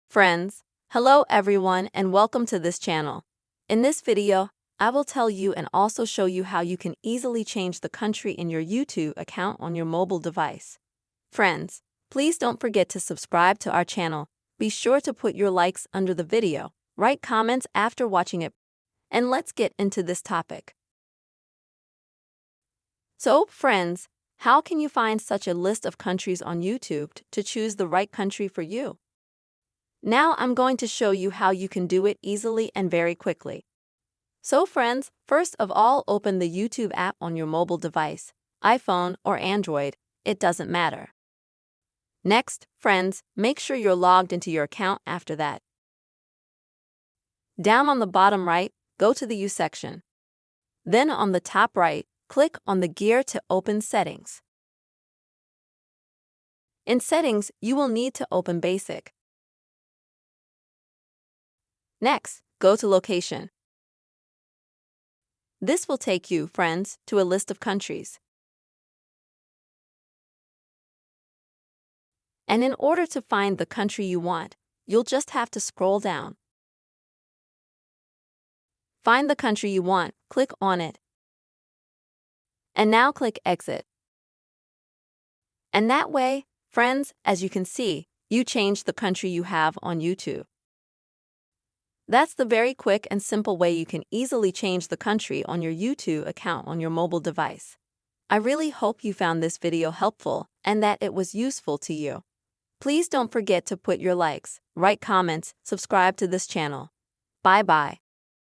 Friends, hello everyone and welcome to this channel. In this video, I will tell you and also show you how you can easily change the country in your YouTube account on your mobile device. Friends, please don't forget to subscribe to our channel. Be sure to put your likes under the video, write comments after watching it, and let's get into this topic. So, friends, how can you find such a list of countries on YouTube to choose the right country for you? Now I'm going to show you how you can do it easily and very quickly. So friends, first of all, open the YouTube app on your mobile device, iPhone or Android, it doesn't matter. Next, friends, make sure you're logged into your account after that. Down on the bottom right, go to the U section. Then on the top right, click on the gear to open Settings. In Settings, you will need to open Basic. Next, go to Location. This will take you, friends, to a list of countries. And in order to find the country you want, you'll just have to scroll down. Find the country you want, click on it. And now click Exit. And that way, friends, as you can see, you change the country you have on YouTube. That's the very quick and simple way you can easily change the country on your YouTube account on your mobile device. I really hope you found this video helpful and that it was useful to you. Please don't forget to put your likes, write comments, subscribe to this channel. Bye-bye.